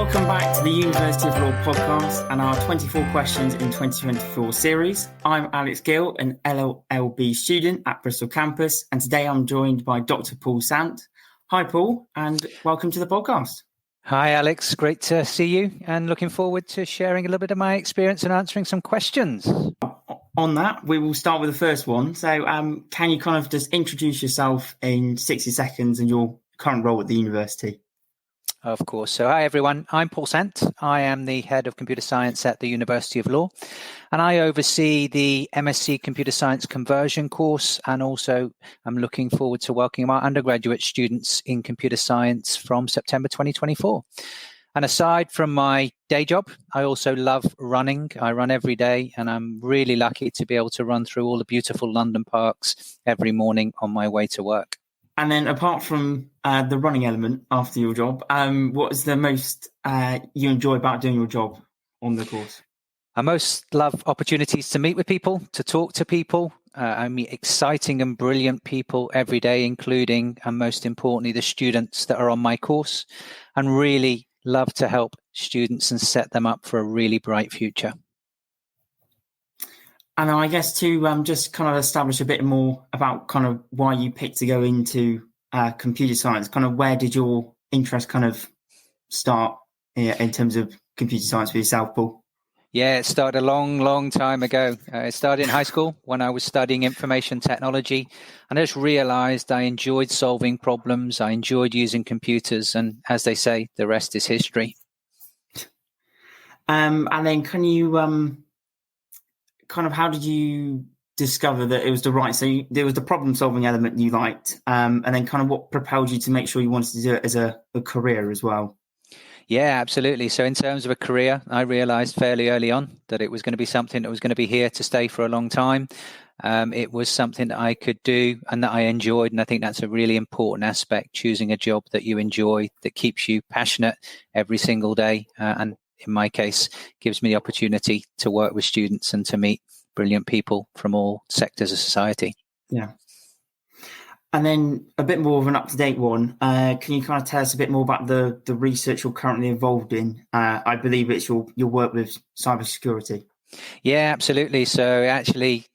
Welcome back to the University of Law podcast and our 24 questions in 2024 series. I'm Alex Gill, an LLB student at Bristol campus, and today I'm joined by Dr. Paul Sant. Hi, Paul, and welcome to the podcast. Hi, Alex. Great to see you and looking forward to sharing a little bit of my experience and answering some questions. On that, we will start with the first one. So can you kind of just introduce yourself in 60 seconds and your current role at the university? Of course. So hi, everyone. I'm Paul Sant. I am the head of computer science at the University of Law, and I oversee the MSc Computer Science conversion course. And also I'm looking forward to welcoming our undergraduate students in computer science from September 2024. And aside from my day job, I also love running. I run every day, and I'm really lucky to be able to run through all the beautiful London parks every morning on my way to work. And then apart from the running element after your job, what is the most you enjoy about doing your job on the course? I most love opportunities to meet with people, to talk to people. I meet exciting and brilliant people every day, including, and most importantly, the students that are on my course, and really love to help students and set them up for a really bright future. And I guess to just kind of establish a bit more about kind of why you picked to go into computer science, kind of where did your interest kind of start in terms of computer science for yourself, Paul? Yeah, it started a long time ago. It started in high school when I was studying information technology, and I just realized I enjoyed solving problems. I enjoyed using computers, and as they say, the rest is history. And then can you kind of, how did you discover that it was the right, so there was the problem solving element you liked, and then kind of what propelled you to make sure you wanted to do it as a career as well? Yeah, absolutely. So in terms of a career, I realized fairly early on that it was going to be something that was going to be here to stay for a long time. It was something that I could do and that I enjoyed. And I think that's a really important aspect, choosing a job that you enjoy, that keeps you passionate every single day. And in my case, gives me the opportunity to work with students and to meet brilliant people from all sectors of society. Yeah. And then a bit more of an up-to-date one. Can you kind of tell us a bit more about the research you're currently involved in? I believe it's your work with cybersecurity. Yeah, absolutely. So it actually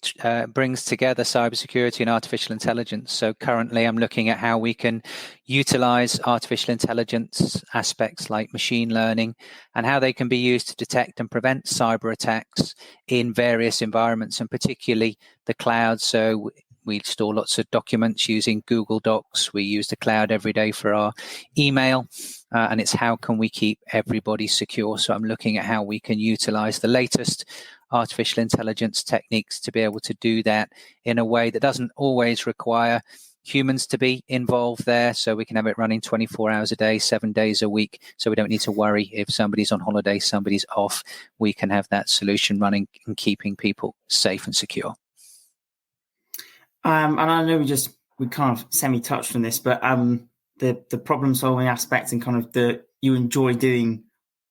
brings together cybersecurity and artificial intelligence. So currently I'm looking at how we can utilize artificial intelligence aspects like machine learning and how they can be used to detect and prevent cyber attacks in various environments, and particularly the cloud. So we store lots of documents using Google Docs. We use the cloud every day for our email. And it's how can we keep everybody secure? So I'm looking at how we can utilize the latest artificial intelligence techniques to be able to do that in a way that doesn't always require humans to be involved there. So we can have it running 24 hours a day, 7 days a week. So we don't need to worry if somebody's on holiday, somebody's off. We can have that solution running and keeping people safe and secure. And I know we kind of semi-touched on this, but the problem-solving aspect and kind of you enjoy doing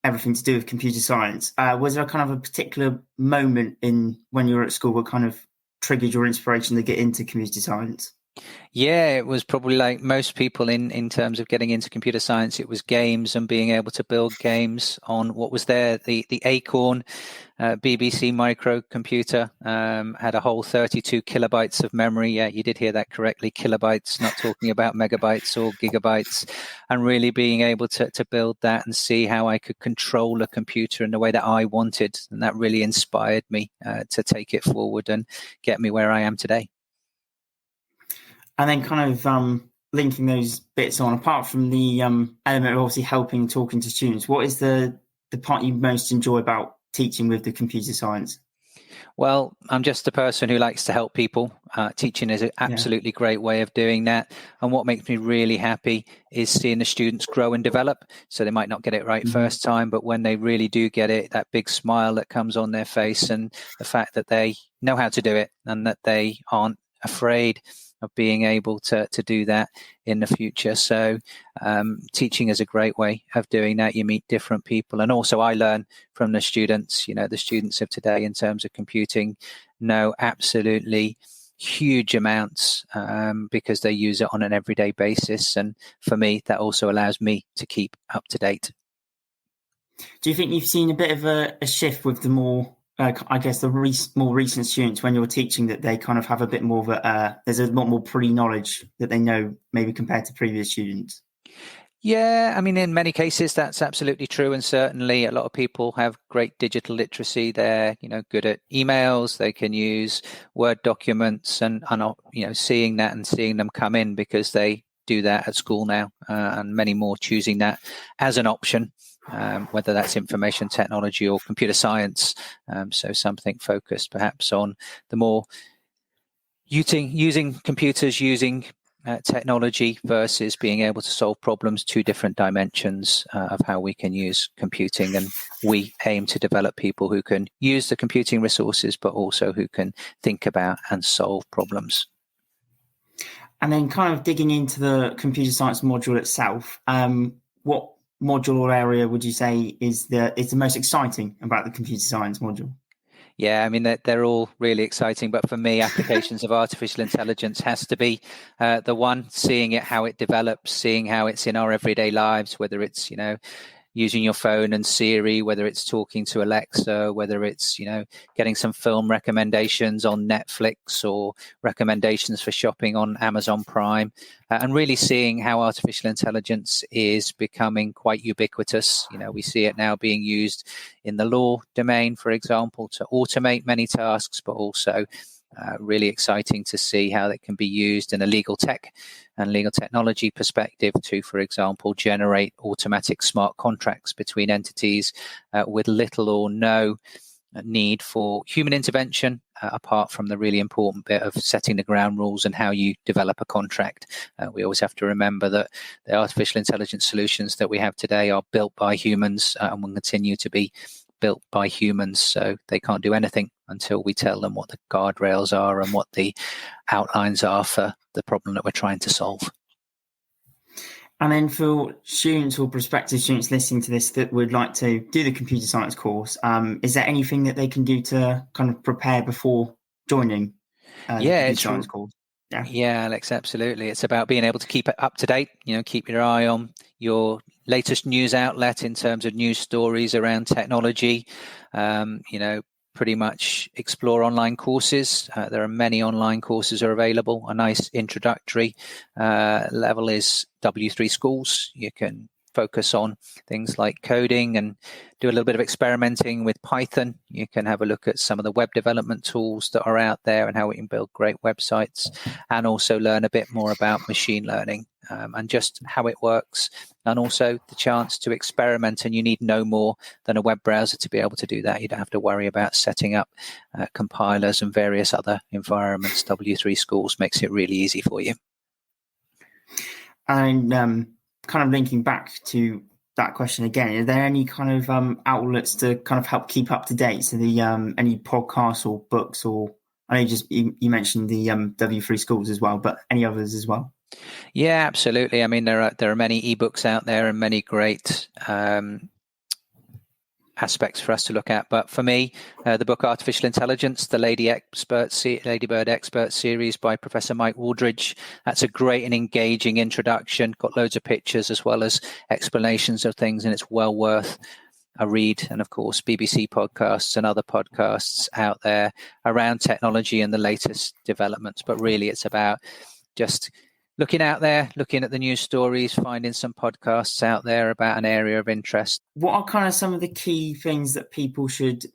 everything to do with computer science. Was there kind of a particular moment when you were at school what kind of triggered your inspiration to get into computer science? Yeah, it was probably like most people in terms of getting into computer science. It was games and being able to build games on what was there. The Acorn BBC microcomputer had a whole 32 kilobytes of memory. Yeah, you did hear that correctly. Kilobytes, not talking about megabytes or gigabytes. And really being able to build that and see how I could control a computer in the way that I wanted. And that really inspired me to take it forward and get me where I am today. And then kind of linking those bits on, apart from the element of obviously helping, talking to students, what is the part you most enjoy about teaching with the computer science? Well, I'm just a person who likes to help people. Teaching is an absolutely great way of doing that. And what makes me really happy is seeing the students grow and develop. So they might not get it right first time, but when they really do get it, that big smile that comes on their face and the fact that they know how to do it and that they aren't afraid of being able to do that in the future. So teaching is a great way of doing that. You meet different people. And also I learn from the students. You know, the students of today in terms of computing know absolutely huge amounts because they use it on an everyday basis. And for me, that also allows me to keep up to date. Do you think you've seen a bit of a shift with the more, I guess, the more recent students when you're teaching, that they kind of have a bit more of there's a lot more pre-knowledge that they know maybe compared to previous students? Yeah, I mean, in many cases, that's absolutely true. And certainly a lot of people have great digital literacy. They're, good at emails. They can use Word documents and seeing that and seeing them come in because they do that at school now, and many more choosing that as an option, whether that's information technology or computer science. So something focused perhaps on the more using computers, using technology versus being able to solve problems, two different dimensions of how we can use computing. And we aim to develop people who can use the computing resources, but also who can think about and solve problems. And then kind of digging into the computer science module itself, what module or area would you say is the most exciting about the computer science module? Yeah, I mean, they're all really exciting. But for me, applications of artificial intelligence has to be the one, seeing it, how it develops, seeing how it's in our everyday lives, whether it's, using your phone and Siri, whether it's talking to Alexa, whether it's, getting some film recommendations on Netflix or recommendations for shopping on Amazon Prime, and really seeing how artificial intelligence is becoming quite ubiquitous. We see it now being used in the law domain, for example, to automate many tasks, but also really exciting to see how it can be used in a legal tech and legal technology perspective to, for example, generate automatic smart contracts between entities with little or no need for human intervention, apart from the really important bit of setting the ground rules and how you develop a contract. We always have to remember that the artificial intelligence solutions that we have today are built by humans and will continue to be built by humans, so they can't do anything until we tell them what the guardrails are and what the outlines are for the problem that we're trying to solve. And then for students or prospective students listening to this that would like to do the computer science course, is there anything that they can do to kind of prepare before joining the computer science course? Yeah, Alex, absolutely. It's about being able to keep it up to date, keep your eye on your latest news outlet in terms of news stories around technology, pretty much explore online courses. There are many online courses are available. A nice introductory level is W3 Schools. You can focus on things like coding and do a little bit of experimenting with Python. You can have a look at some of the web development tools that are out there and how we can build great websites, and also learn a bit more about machine learning and just how it works, and also the chance to experiment. And you need no more than a web browser to be able to do that. You don't have to worry about setting up compilers and various other environments. W3 Schools makes it really easy for you. And kind of linking back to that question again, are there any kind of outlets to kind of help keep up to date? So the any podcasts or books, or I know you mentioned the W3 Schools as well, but any others as well? Yeah, absolutely. I mean, there are many ebooks out there and many great aspects for us to look at. But for me, the book Artificial Intelligence, the Ladybird Expert series by Professor Mike Wooldridge, that's a great and engaging introduction, got loads of pictures as well as explanations of things, and it's well worth a read. And of course, BBC podcasts and other podcasts out there around technology and the latest developments. But really, it's about just looking out there, looking at the news stories, finding some podcasts out there about an area of interest. What are kind of some of the key things that people should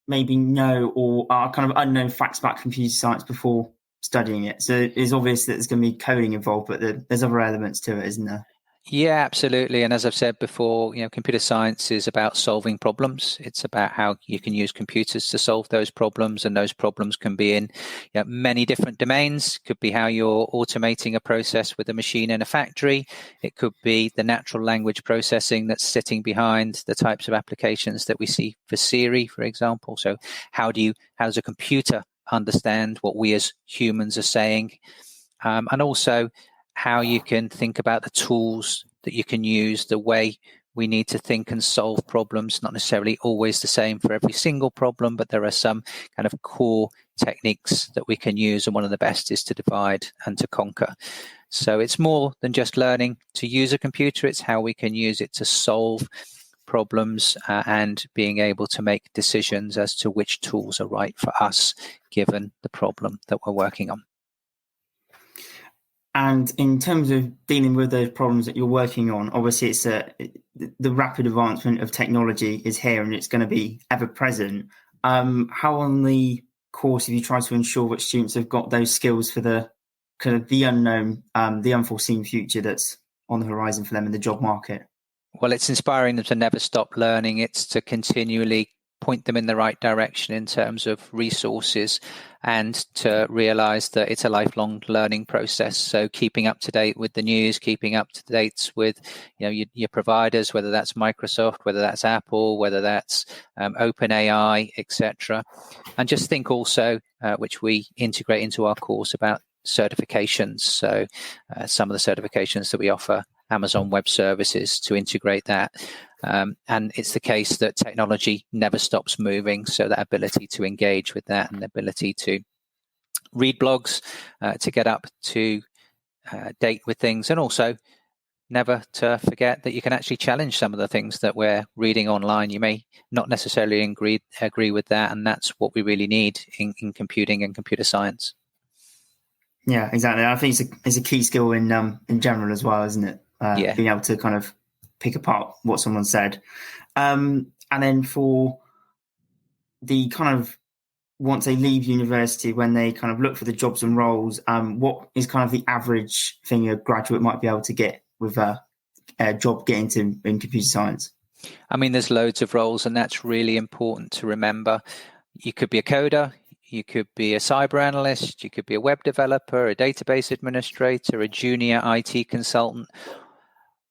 maybe know, or are kind of unknown facts about computer science before studying it? So it's obvious that there's going to be coding involved, but there's other elements to it, isn't there? Yeah, absolutely. And as I've said before, computer science is about solving problems. It's about how you can use computers to solve those problems. And those problems can be in many different domains. It could be how you're automating a process with a machine in a factory. It could be the natural language processing that's sitting behind the types of applications that we see for Siri, for example. So how does a computer understand what we as humans are saying? And also how you can think about the tools that you can use, the way we need to think and solve problems, not necessarily always the same for every single problem, but there are some kind of core techniques that we can use. And one of the best is to divide and to conquer. So it's more than just learning to use a computer. It's how we can use it to solve problems and being able to make decisions as to which tools are right for us, given the problem that we're working on. And in terms of dealing with those problems that you're working on, obviously the rapid advancement of technology is here and it's going to be ever present. How on the course have you tried to ensure that students have got those skills for the kind of the unknown, the unforeseen future that's on the horizon for them in the job market? Well, it's inspiring them to never stop learning. It's to continually point them in the right direction in terms of resources and to realize that it's a lifelong learning process. So keeping up to date with the news, keeping up to date with your providers, whether that's Microsoft, whether that's Apple, whether that's OpenAI, etc. And just think also, which we integrate into our course, about certifications. So some of the certifications that we offer Amazon Web Services to integrate that. And it's the case that technology never stops moving. So that ability to engage with that and the ability to read blogs, to get up to date with things, and also never to forget that you can actually challenge some of the things that we're reading online. You may not necessarily agree with that, and that's what we really need in computing and computer science. Yeah, exactly. I think it's a key skill in general as well, isn't it? Being able to kind of pick apart what someone said. And then for the kind of, once they leave university, when they kind of look for the jobs and roles, what is kind of the average thing a graduate might be able to get with a job getting to in computer science? I mean, there's loads of roles, and that's really important to remember. You could be a coder, you could be a cyber analyst, you could be a web developer, a database administrator, a junior IT consultant,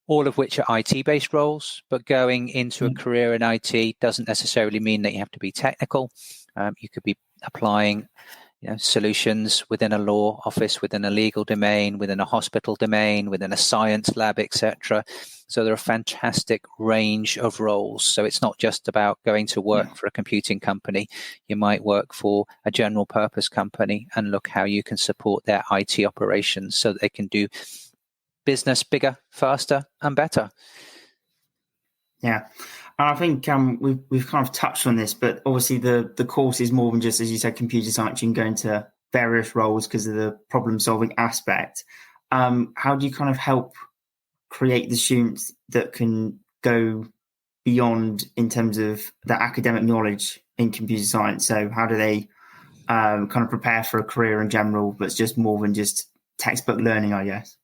all of which are IT-based roles. But going into a career in IT doesn't necessarily mean that you have to be technical. You could be applying solutions within a law office, within a legal domain, within a hospital domain, within a science lab, etc. So there are a fantastic range of roles. So it's not just about going to work for a computing company. You might work for a general purpose company and look how you can support their IT operations so that they can do business bigger, faster, and better. Yeah. And I think we've kind of touched on this, but obviously the course is more than just, as you said, computer science. You can go into various roles because of the problem-solving aspect. How do you kind of help create the students that can go beyond in terms of the academic knowledge in computer science? So how do they kind of prepare for a career in general that's just more than just textbook learning, I guess?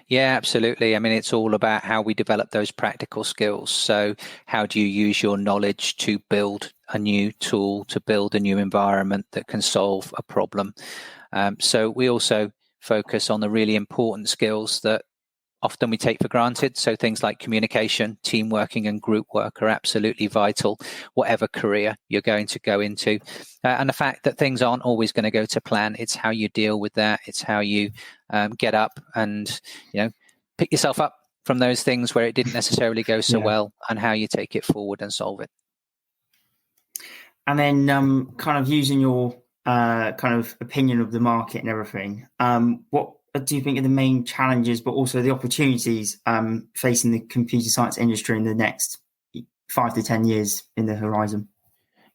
Yeah, absolutely. I mean, it's all about how we develop those practical skills. So how do you use your knowledge to build a new tool, to build a new environment that can solve a problem? So we also focus on the really important skills that often we take for granted. So things like communication, team working, and group work are absolutely vital, whatever career you're going to go into. And the fact that things aren't always going to go to plan, it's how you deal with that. It's how you get up and, pick yourself up from those things where it didn't necessarily go so well, and how you take it forward and solve it. And then kind of using your kind of opinion of the market and everything, what do you think are the main challenges, but also the opportunities facing the computer science industry in the next 5 to 10 years in the horizon?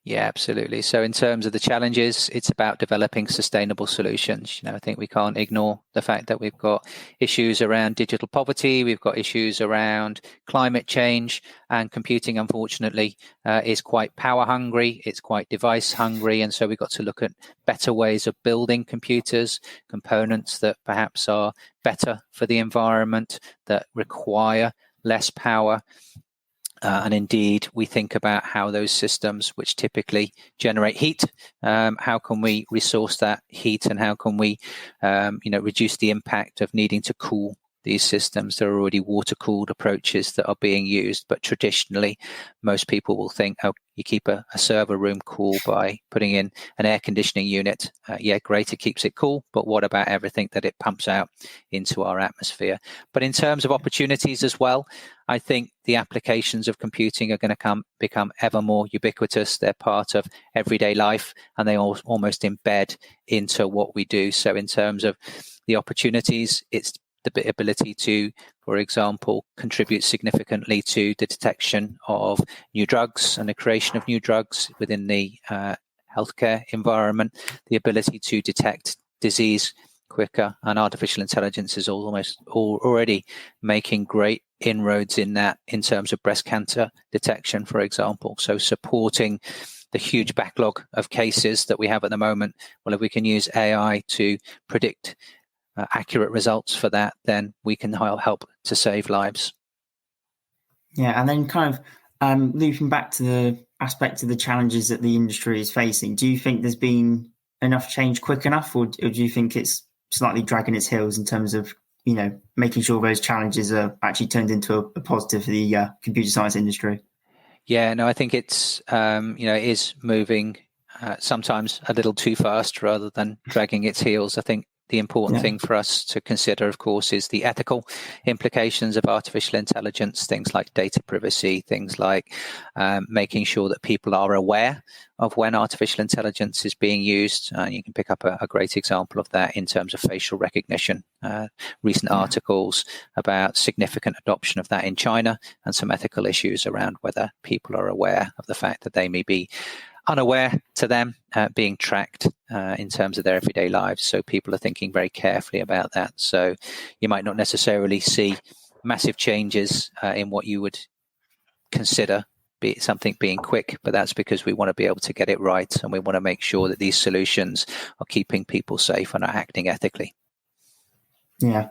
Yeah, absolutely. So in terms of the challenges, it's about developing sustainable solutions. I think we can't ignore the fact that we've got issues around digital poverty, we've got issues around climate change, and computing, unfortunately, is quite power hungry, it's quite device hungry. And so we've got to look at better ways of building computers, components that perhaps are better for the environment, that require less power. And indeed, we think about how those systems, which typically generate heat, how can we resource that heat, and how can we, reduce the impact of needing to cool these systems? There are already water-cooled approaches that are being used, but traditionally, most people will think, you keep a server room cool by putting in an air conditioning unit. Great, it keeps it cool, but what about everything that it pumps out into our atmosphere? But in terms of opportunities as well, I think the applications of computing are going to become ever more ubiquitous. They're part of everyday life, and they almost embed into what we do. So in terms of the opportunities, it's the ability to, for example, contribute significantly to the detection of new drugs and the creation of new drugs within the healthcare environment, the ability to detect disease quicker, and artificial intelligence is already making great inroads in that in terms of breast cancer detection, for example. So supporting the huge backlog of cases that we have at the moment. Well, if we can use AI to predict accurate results for that, then we can help to save lives. Yeah, and then kind of looping back to the aspect of the challenges that the industry is facing, do you think there's been enough change quick enough, or do you think it's slightly dragging its heels in terms of, making sure those challenges are actually turned into a positive for the computer science industry? Yeah, no, I think it's, it is moving sometimes a little too fast rather than dragging its heels. I think the important thing for us to consider, of course, is the ethical implications of artificial intelligence, things like data privacy, things like making sure that people are aware of when artificial intelligence is being used. You can pick up a great example of that in terms of facial recognition. Recent articles about significant adoption of that in China, and some ethical issues around whether people are aware of the fact that they may be unaware to them being tracked in terms of their everyday lives. So people are thinking very carefully about that. So you might not necessarily see massive changes in what you would consider something being quick, but that's because we want to be able to get it right, and we want to make sure that these solutions are keeping people safe and are acting ethically. Yeah.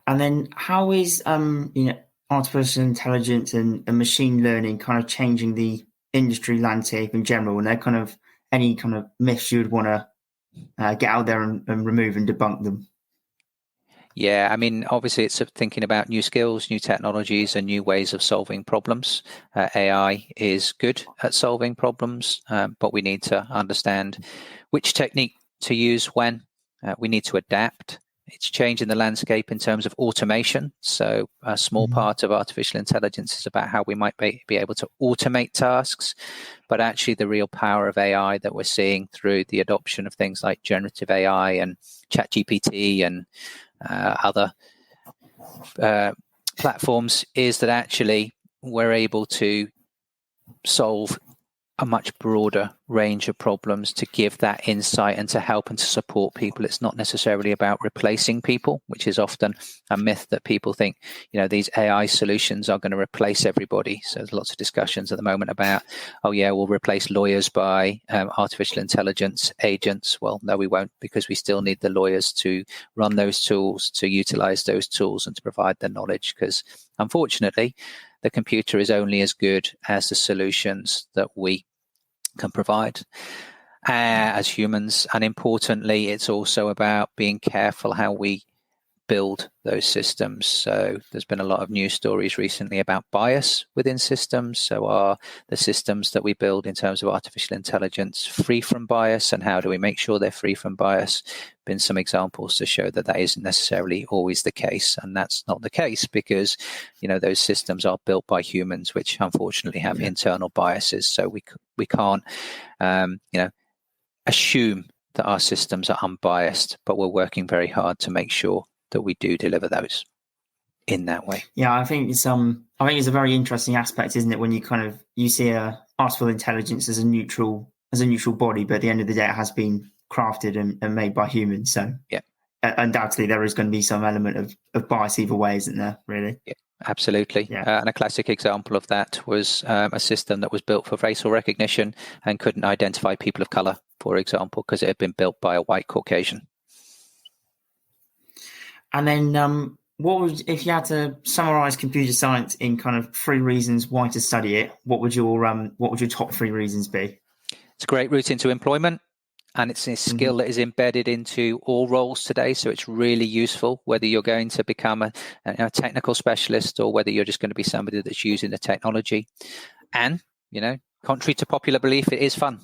And then how is artificial intelligence and machine learning kind of changing the industry landscape in general, and they're kind of any kind of myths you would want to get out there and remove and debunk them? Yeah, I mean, obviously it's thinking about new skills, new technologies, and new ways of solving problems. AI is good at solving problems, but we need to understand which technique to use when. We need to adapt. It's changing the landscape in terms of automation. So a small part of artificial intelligence is about how we might be able to automate tasks, but actually the real power of AI that we're seeing through the adoption of things like generative AI and ChatGPT and other platforms is that actually we're able to solve a much broader range of problems, to give that insight and to help and to support people. It's not necessarily about replacing people, which is often a myth that people think, these AI solutions are going to replace everybody. So there's lots of discussions at the moment about, we'll replace lawyers by artificial intelligence agents. Well, no, we won't, because we still need the lawyers to run those tools, to utilize those tools, and to provide the knowledge, because unfortunately, the computer is only as good as the solutions that we can provide as humans. And importantly, it's also about being careful how we build those systems. So there's been a lot of news stories recently about bias within systems. So are the systems that we build in terms of artificial intelligence free from bias, and how do we make sure they're free from bias? Been some examples to show that isn't necessarily always the case, and that's not the case because those systems are built by humans, which unfortunately have internal biases. So we can't assume that our systems are unbiased, but we're working very hard to make sure that we do deliver those in that way. Yeah, I think it's a very interesting aspect, isn't it, when you see artificial intelligence as a neutral body, but at the end of the day, it has been crafted and made by humans. So yeah, undoubtedly there is going to be some element of bias either way, isn't there? Really? Yeah, absolutely. Yeah. And a classic example of that was a system that was built for facial recognition and couldn't identify people of color, for example, because it had been built by a white Caucasian. And then if you had to summarize computer science in kind of 3 reasons why to study it, what would your top 3 reasons be? It's a great route into employment, and it's a skill that is embedded into all roles today. So it's really useful, whether you're going to become a technical specialist or whether you're just going to be somebody that's using the technology. And, contrary to popular belief, it is fun.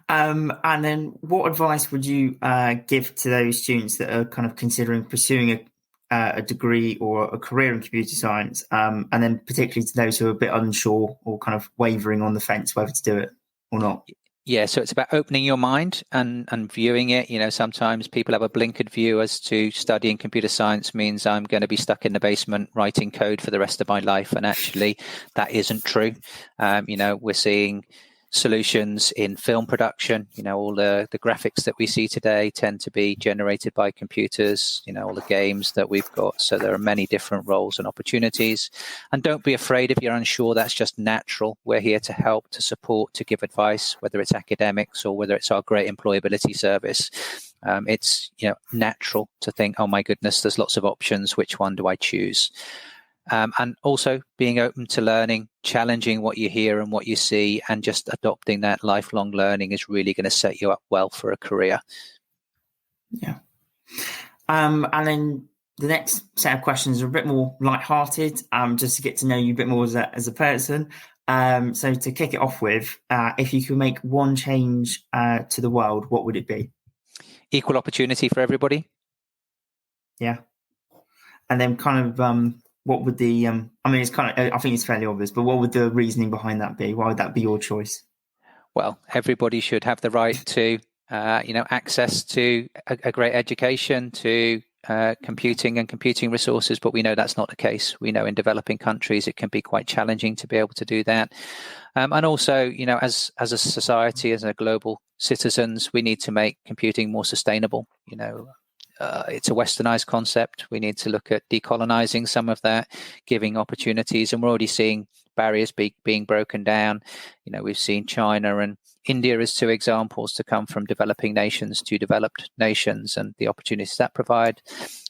And then what advice would you give to those students that are kind of considering pursuing a degree or a career in computer science, and then particularly to those who are a bit unsure or kind of wavering on the fence whether to do it or not? Yeah, so it's about opening your mind and viewing it. Sometimes people have a blinkered view as to studying computer science means I'm going to be stuck in the basement writing code for the rest of my life. And actually, that isn't true. We're seeing solutions in film production. All the graphics that we see today tend to be generated by computers, all the games that we've got. So there are many different roles and opportunities. And don't be afraid if you're unsure. That's just natural. We're here to help, to support, to give advice, whether it's academics or whether it's our great employability service. It's natural to think, oh my goodness, there's lots of options. Which one do I choose? And also being open to learning, challenging what you hear and what you see, and just adopting that lifelong learning is really going to set you up well for a career. Yeah. And then the next set of questions are a bit more lighthearted, just to get to know you a bit more as a person. So to kick it off with, if you could make one change to the world, what would it be? Equal opportunity for everybody. Yeah. And then kind of... what would the I think it's fairly obvious, but what would the reasoning behind that be? Why would that be your choice? Well, everybody should have the right to access to a great education, to computing resources, but we know that's not the case. We know in developing countries it can be quite challenging to be able to do that. And also, as a society, as a global citizens, we need to make computing more sustainable. It's a westernized concept. We need to look at decolonizing some of that, giving opportunities, and we're already seeing barriers being broken down. We've seen China and India as two examples to come from developing nations to developed nations and the opportunities that provide.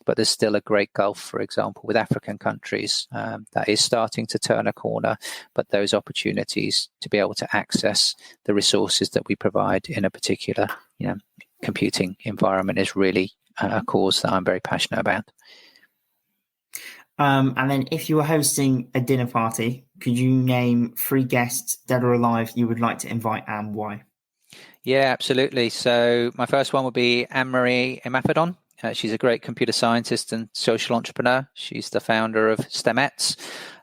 But there's still a great gulf, for example, with African countries that is starting to turn a corner. But those opportunities to be able to access the resources that we provide in a particular, computing environment is really a cause that I'm very passionate about. And then if you were hosting a dinner party, could you name 3 guests, dead or alive, you would like to invite and why? Yeah, absolutely. So my first one would be Anne-Marie Imafidon. She's a great computer scientist and social entrepreneur. She's the founder of STEMettes,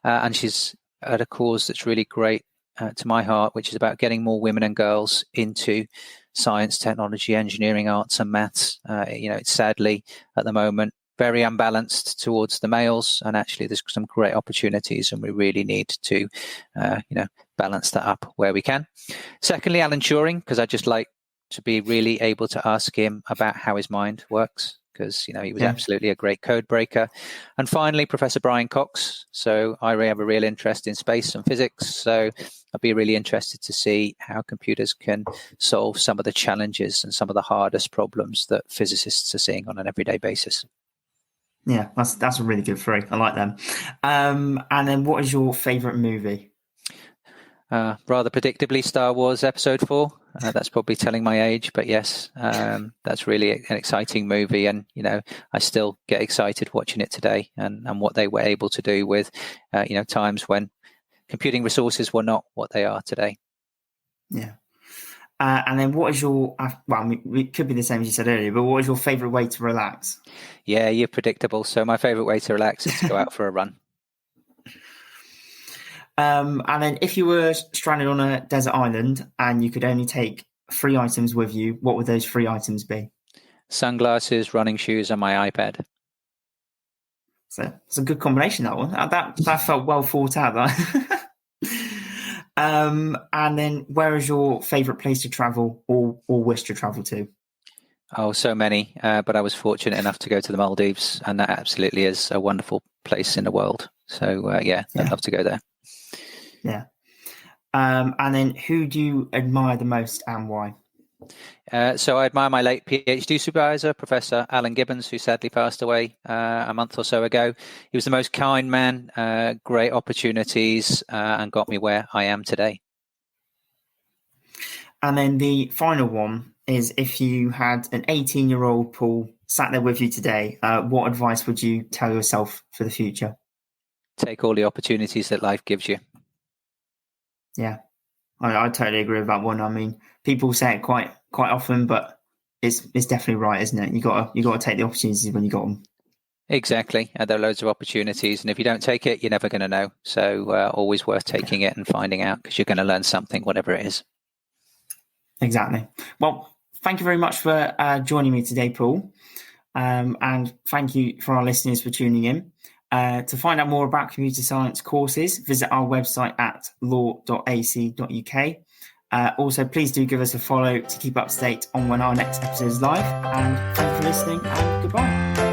and she's at a cause that's really great to my heart, which is about getting more women and girls into science, technology, engineering, arts and maths. It's sadly at the moment very unbalanced towards the males, and actually there's some great opportunities and we really need to balance that up where we can. Secondly, Alan Turing, because I just like to be really able to ask him about how his mind works, because he was absolutely a great code breaker. And finally, Professor Brian Cox. So I really have a real interest in space and physics, so I'd be really interested to see how computers can solve some of the challenges and some of the hardest problems that physicists are seeing on an everyday basis. Yeah, that's a really good 3. I like them. And then what is your favourite movie? Rather predictably, Star Wars Episode 4. That's probably telling my age, but yes, that's really an exciting movie. And, I still get excited watching it today and what they were able to do with, times when computing resources were not what they are today. Yeah. And then what is your, it could be the same as you said earlier, but what is your favourite way to relax? Yeah, you're predictable. So my favourite way to relax is to go out for a run. And then if you were stranded on a desert island and you could only take 3 items with you, what would those 3 items be? Sunglasses, running shoes, and my iPad. So it's a good combination, that one. That felt well thought out. And then where is your favourite place to travel or wish to travel to? Oh, so many. But I was fortunate enough to go to the Maldives, and that absolutely is a wonderful place in the world. So, I'd love to go there. Yeah. And then who do you admire the most and why? So I admire my late PhD supervisor, Professor Alan Gibbons, who sadly passed away a month or so ago. He was the most kind man, great opportunities, and got me where I am today. And then the final one is, if you had an 18-year-old Paul sat there with you today, what advice would you tell yourself for the future? Take all the opportunities that life gives you. Yeah, I totally agree with that one. I mean, people say it quite often, but it's definitely right, isn't it? You got to take the opportunities when you got them. Exactly. There are loads of opportunities, and if you don't take it, you're never going to know. So always worth taking it and finding out, because you're going to learn something, whatever it is. Exactly. Well, thank you very much for joining me today, Paul. And thank you for our listeners for tuning in. To find out more about computer science courses, visit our website at law.ac.uk. Also, please do give us a follow to keep up to date on when our next episode is live. And thank you for listening, and goodbye.